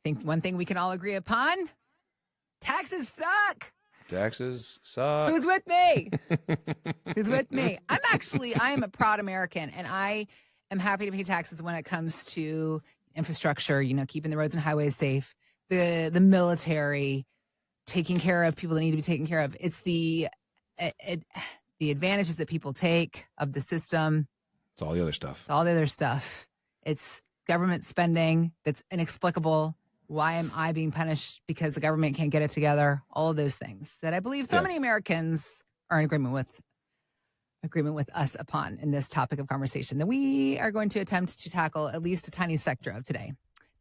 think one thing we can all agree upon, taxes suck. Taxes suck. Who's with me? Who's with me? I am a proud American, and I am happy to pay taxes when it comes to infrastructure, keeping the roads and highways safe, the military, taking care of people that need to be taken care of. It's the advantages that people take of the system. It's all the other stuff. It's all the other stuff. It's government spending that's inexplicable. Why am I being punished because the government can't get it together? All of those things that I believe so many Americans are in agreement with us upon in this topic of conversation that we are going to attempt to tackle at least a tiny sector of today.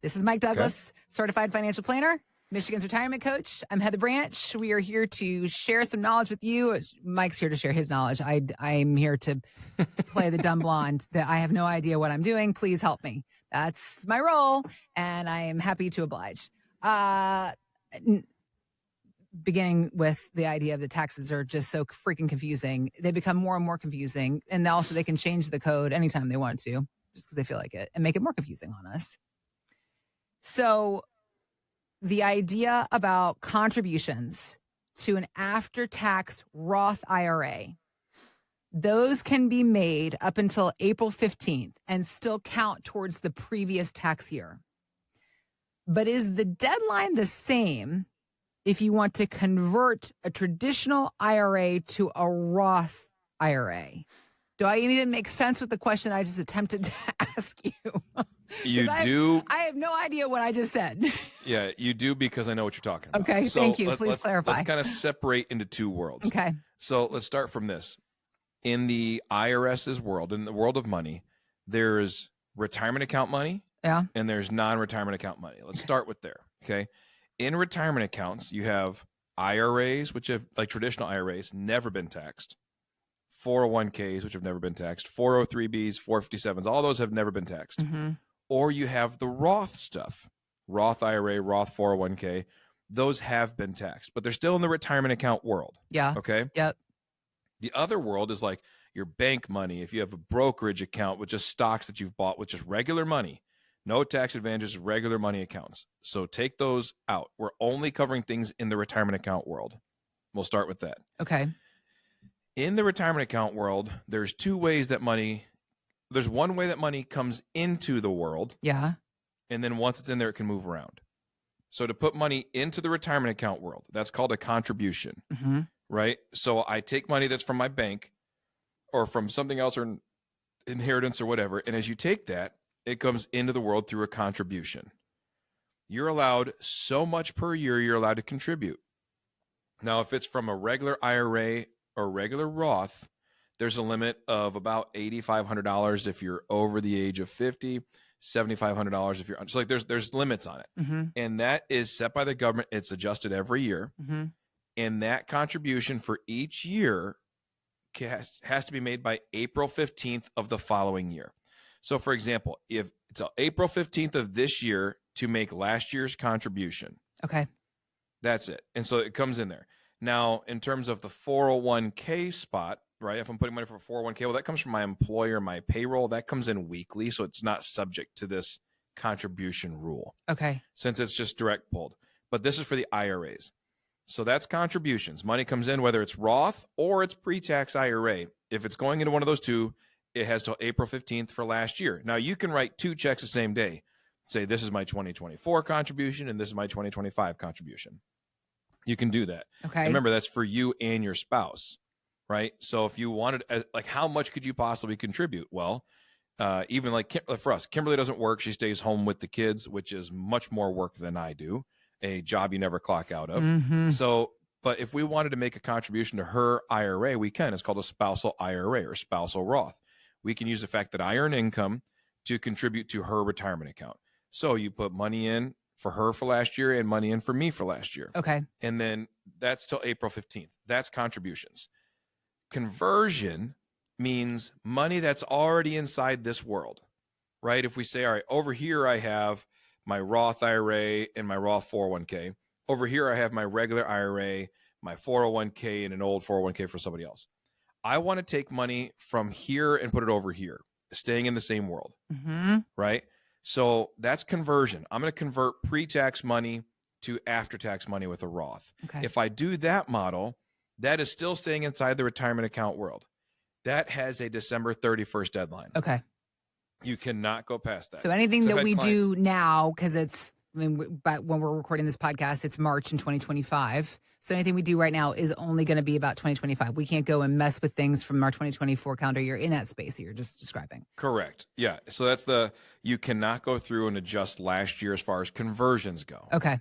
This is Mike Douglas, certified financial planner, Michigan's retirement coach. I'm Heather Branch. We are here to share some knowledge with you. Mike's here to share his knowledge. I'm here to play the dumb blonde that I have no idea what I'm doing. Please help me. That's my role, and I am happy to oblige. Beginning with the idea of the taxes are just so freaking confusing. They become more and more confusing, and also they can change the code anytime they want to, just because they feel like it, and make it more confusing on us. So the idea about contributions to an after-tax Roth IRA, those can be made up until April 15th and still count towards the previous tax year. But is the deadline the same if you want to convert a traditional IRA to a Roth IRA? Do I even make sense with the question I just attempted to ask you? Do. I have no idea what I just said. Yeah, you do, because I know what you're talking about. Okay, so thank you. Please clarify. Let's kind of separate into two worlds. Okay. So let's start from this. In the IRS's world, in the world of money, there's retirement account money, and there's non-retirement account money. Let's start with there, okay? In retirement accounts, you have IRAs, which have, like traditional IRAs, never been taxed. 401ks, which have never been taxed. 403bs, 457s, all those have never been taxed. Mm-hmm. Or you have the Roth stuff, Roth IRA, Roth 401k. Those have been taxed, but they're still in the retirement account world. Yeah. Okay. Yep. The other world is like your bank money. If you have a brokerage account with just stocks that you've bought with just regular money, no tax advantages, regular money accounts. So take those out. We're only covering things in the retirement account world. We'll start with that. Okay. In the retirement account world, there's two ways that there's one way that money comes into the world. Yeah. And then once it's in there, it can move around. So to put money into the retirement account world, that's called a contribution, right? So I take money that's from my bank or from something else or inheritance or whatever. And as you take that, it comes into the world through a contribution. You're allowed so much per year you're allowed to contribute. Now, if it's from a regular IRA or regular Roth, there's a limit of about $8,500 if you're over the age of 50, $7,500 if you're so like there's limits on it. And that is set by the government. It's adjusted every year. And that contribution for each year has to be made by April 15th of the following year. So for example, if it's April 15th of this year to make last year's contribution. Okay. That's it. And so it comes in there. Now, in terms of the 401k spot, right? If I'm putting money for a 401k, well, that comes from my employer, my payroll. That comes in weekly, so it's not subject to this contribution rule. Okay. Since it's just direct pulled. But this is for the IRAs. So that's contributions. Money comes in, whether it's Roth or it's pre-tax IRA. If it's going into one of those two, it has till April 15th for last year. Now, you can write two checks the same day. Say, this is my 2024 contribution, and this is my 2025 contribution. You can do that. Okay. And remember, that's for you and your spouse. Right. So if you wanted, like, how much could you possibly contribute? Well, even like for us, Kimberly doesn't work. She stays home with the kids, which is much more work than I do, a job you never clock out of. So, but if we wanted to make a contribution to her IRA, we can. It's called a spousal IRA or spousal Roth. We can use the fact that I earn income to contribute to her retirement account. So you put money in for her for last year and money in for me for last year. Okay. And then that's till April 15th. That's contributions. Conversion means money that's already inside this world, right? If we say, all right, over here I have my Roth IRA and my Roth 401k. Over here I have my regular IRA, my 401k, and an old 401k for somebody else. I want to take money from here and put it over here, staying in the same world, right? So that's conversion. I'm going to convert pre-tax money to after-tax money with a Roth. Okay. If I do that model, that is still staying inside the retirement account world. That has a December 31st deadline. Okay. You cannot go past that. So anything that we do now, because but when we're recording this podcast, it's March in 2025. So anything we do right now is only going to be about 2025. We can't go and mess with things from our 2024 calendar year in that space that you're just describing. Correct. Yeah. So that's you cannot go through and adjust last year as far as conversions go. Okay.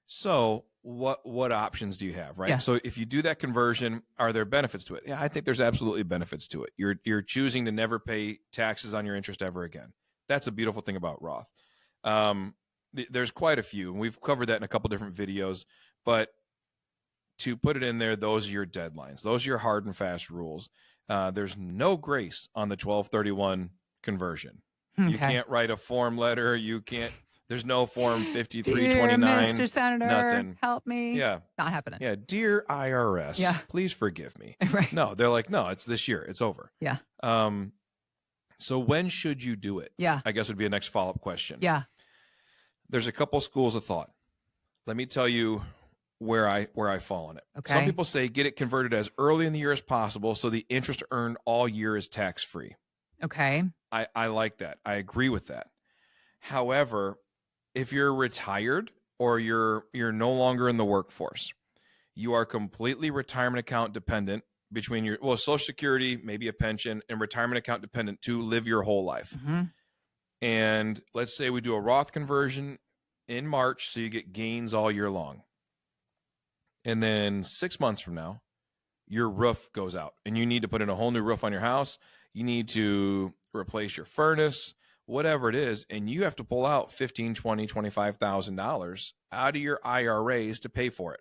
So what options do you have, right? Yeah. So if you do that conversion, are there benefits to it? Yeah, I think there's absolutely benefits to it. You're choosing to never pay taxes on your interest ever again. That's a beautiful thing about Roth. There's quite a few, and we've covered that in a couple different videos, but to put it in there, those are your deadlines. Those are your hard and fast rules. There's no grace on the 1231 conversion. Okay. You can't write a form letter. You can't. There's no form 5329. Dear Mr. Senator, nothing. Help me. Yeah. Not happening. Yeah. Dear IRS, yeah. Please forgive me. Right. No, they're like, no, it's this year. It's over. Yeah. So when should you do it? Yeah. I guess would be a next follow-up question. Yeah. There's a couple schools of thought. Let me tell you where I fall on it. Okay. Some people say get it converted as early in the year as possible so the interest earned all year is tax-free. Okay. I like that. I agree with that. However, if you're retired or you're no longer in the workforce, you are completely retirement account dependent between your Social Security, maybe a pension, and retirement account dependent to live your whole life. Mm-hmm. And let's say we do a Roth conversion in March, so you get gains all year long. And then 6 months from now, your roof goes out and you need to put in a whole new roof on your house. You need to replace your furnace, whatever it is. And you have to pull out $15,000, $20,000, $25,000 out of your IRAs to pay for it.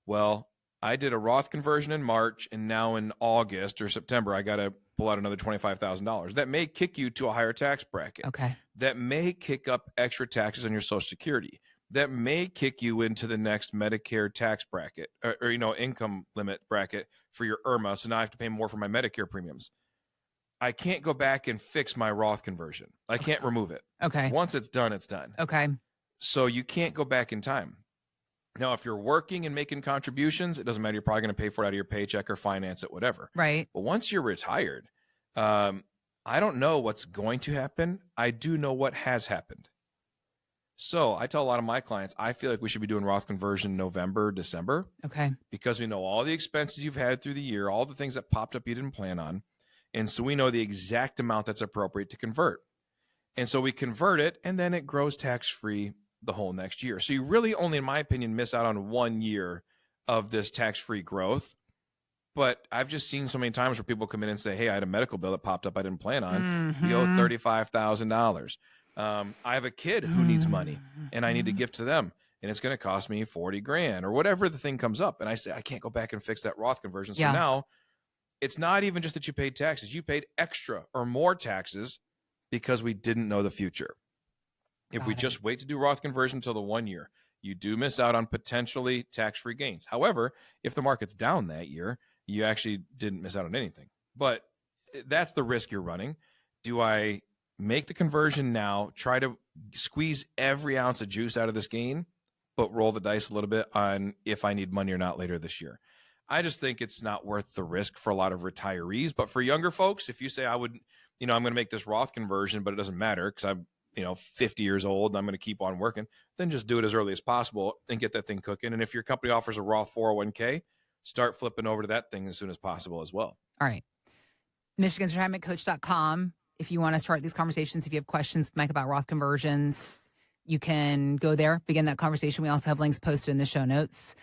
Well, I did a Roth conversion in March, and now in August or September, I got to pull out another $25,000. That may kick you to a higher tax bracket. Okay. That may kick up extra taxes on your Social Security. That may kick you into the next Medicare tax bracket or income limit bracket for your IRMA. So now I have to pay more for my Medicare premiums. I can't go back and fix my Roth conversion. I can't remove it. Okay. Once it's done, it's done. Okay. So you can't go back in time. Now, if you're working and making contributions, it doesn't matter. You're probably going to pay for it out of your paycheck or finance it, whatever. Right. But once you're retired, I don't know what's going to happen. I do know what has happened. So I tell a lot of my clients, I feel like we should be doing Roth conversion November, December. Okay. Because we know all the expenses you've had through the year, all the things that popped up you didn't plan on. And so we know the exact amount that's appropriate to convert. And so we convert it, and then it grows tax-free the whole next year. So you really only, in my opinion, miss out on 1 year of this tax-free growth. But I've just seen so many times where people come in and say, hey, I had a medical bill that popped up I didn't plan on. Mm-hmm. You owe $35,000. I have a kid who needs money and I need to give to them, and it's going to cost me $40,000 or whatever the thing comes up. And I say, I can't go back and fix that Roth conversion. So now it's not even just that you paid taxes. You paid extra or more taxes because we didn't know the future. If we just wait to do Roth conversion until the 1 year, you do miss out on potentially tax-free gains. However, if the market's down that year, you actually didn't miss out on anything. But that's the risk you're running. Do I make the conversion now, try to squeeze every ounce of juice out of this gain, but roll the dice a little bit on if I need money or not later this year? I just think it's not worth the risk for a lot of retirees. But for younger folks, if you say I'm going to make this Roth conversion, but it doesn't matter because I'm 50 years old and I'm going to keep on working, then just do it as early as possible and get that thing cooking. And if your company offers a Roth 401k, start flipping over to that thing as soon as possible as well. All right. MichigansRetirementCoach.com. If you want to start these conversations, if you have questions, Mike, about Roth conversions, you can go there, begin that conversation. We also have links posted in the show notes.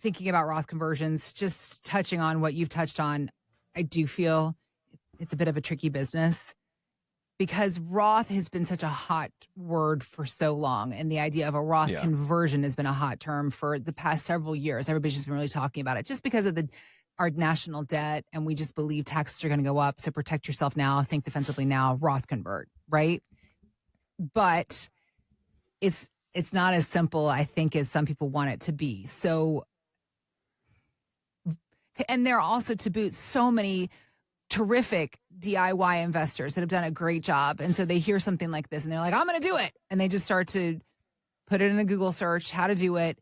Thinking about Roth conversions, just touching on what you've touched on, I do feel it's a bit of a tricky business because Roth has been such a hot word for so long. And the idea of a Roth conversion has been a hot term for the past several years. Everybody's just been really talking about it just because of our national debt, and we just believe taxes are going to go up. So protect yourself now, think defensively now, Roth convert, right? But it's not as simple, I think, as some people want it to be. So, and there are also, to boot, so many terrific DIY investors that have done a great job. And so they hear something like this and they're like, I'm going to do it. And they just start to put it in a Google search, how to do it.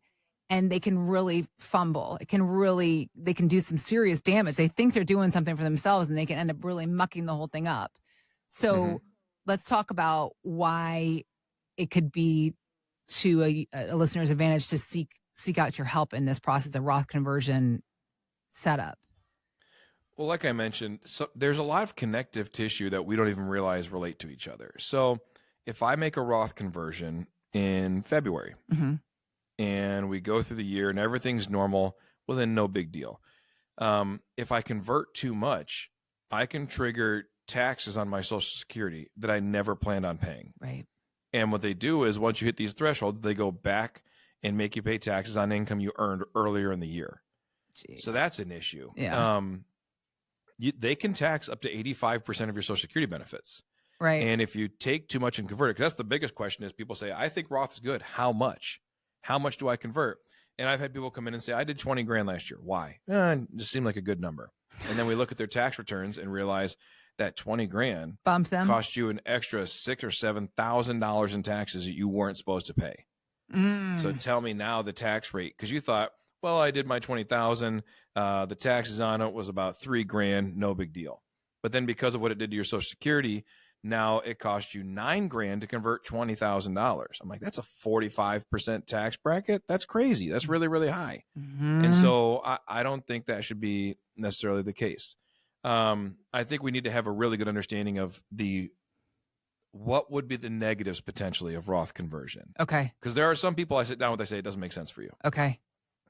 And they can really fumble. They can do some serious damage. They think they're doing something for themselves and they can end up really mucking the whole thing up. So let's talk about why it could be to a listener's advantage to seek out your help in this process of Roth conversion setup. Well, like I mentioned, so there's a lot of connective tissue that we don't even realize relate to each other. So if I make a Roth conversion in February and we go through the year and everything's normal, well, then no big deal. If I convert too much, I can trigger taxes on my Social Security that I never planned on paying. Right. And what they do is once you hit these thresholds, they go back and make you pay taxes on income you earned earlier in the year. Jeez. So that's an issue. Yeah. They can tax up to 85% of your Social Security benefits. Right. And if you take too much and convert it, because that's the biggest question is people say, I think Roth is good. How much? How much do I convert? And I've had people come in and say, I did 20 grand last year. Why? It just seemed like a good number. And then we look at their tax returns and realize that 20 grand bumped them, cost you an extra $6,000 or $7,000 in taxes that you weren't supposed to pay. So tell me now the tax rate, because you thought, well, I did my 20,000. The taxes on it was about $3 grand, no big deal. But then because of what it did to your Social Security, now it cost you $9 grand to convert $20,000. I'm like, that's a 45% tax bracket. That's crazy. That's really, really high. And so I don't think that should be necessarily the case. I think we need to have a really good understanding of what would be the negatives potentially of Roth conversion. Okay. Because there are some people I sit down with, they say it doesn't make sense for you. Okay.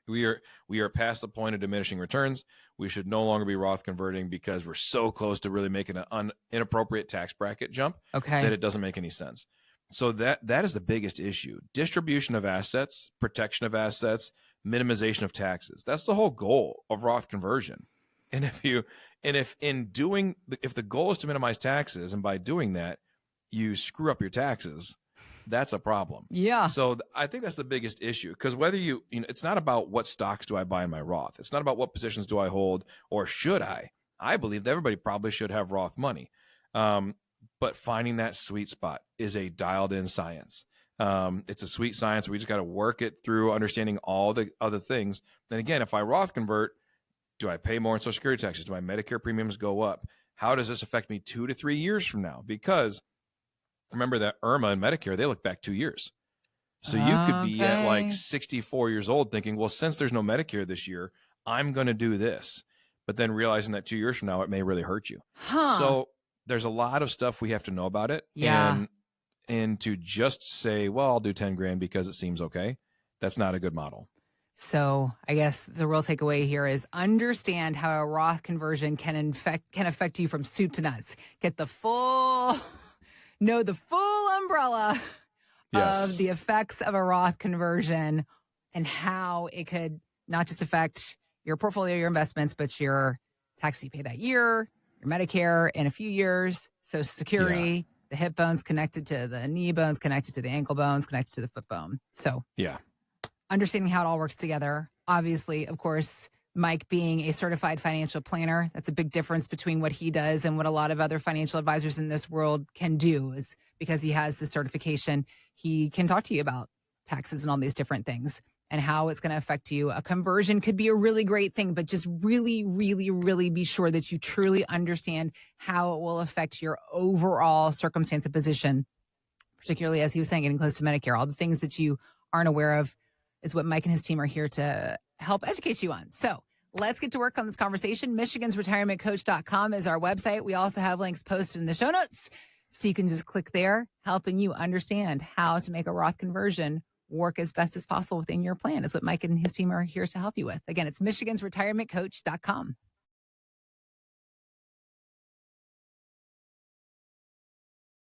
We are past the point of diminishing returns. We should no longer be Roth converting because we're so close to really making an inappropriate tax bracket jump that it doesn't make any sense. So that is the biggest issue. Distribution of assets, protection of assets, minimization of taxes. That's the whole goal of Roth conversion. And if the goal is to minimize taxes, and by doing that, you screw up your taxes, that's a problem. Yeah. So I think that's the biggest issue, because whether it's not about what stocks do I buy in my Roth. It's not about what positions do I hold, or should I. I believe that everybody probably should have Roth money. But finding that sweet spot is a dialed in science. It's a sweet science. We just got to work it through understanding all the other things. Then again, if I Roth convert, do I pay more in Social Security taxes? Do my Medicare premiums go up? How does this affect me 2 to 3 years from now? Because remember that IRMA and Medicare, they look back 2 years. So you could be at like 64 years old thinking, well, since there's no Medicare this year, I'm going to do this. But then realizing that 2 years from now, it may really hurt you. So there's a lot of stuff we have to know about it. Yeah. And to just say, well, I'll do 10 grand because it seems okay, that's not a good model. So I guess the real takeaway here is understand how a Roth conversion can affect you from soup to nuts. Get the full umbrella of the effects of a Roth conversion and how it could not just affect your portfolio, your investments, but your taxes you pay that year, your Medicare in a few years, Social Security, the hip bones connected to the knee bones, connected to the ankle bones, connected to the foot bone. So understanding how it all works together. Obviously, of course, Mike being a certified financial planner, that's a big difference between what he does and what a lot of other financial advisors in this world can do, is because he has the certification. He can talk to you about taxes and all these different things and how it's going to affect you. A conversion could be a really great thing, but just really, really, really be sure that you truly understand how it will affect your overall circumstance and position, particularly, as he was saying, getting close to Medicare. All the things that you aren't aware of is what Mike and his team are here to help educate you on. So let's get to work on this conversation. MichigansRetirementCoach.com is our website. We also have links posted in the show notes, so you can just click there, helping you understand how to make a Roth conversion work as best as possible within your plan, is what Mike and his team are here to help you with. Again, it's MichigansRetirementCoach.com.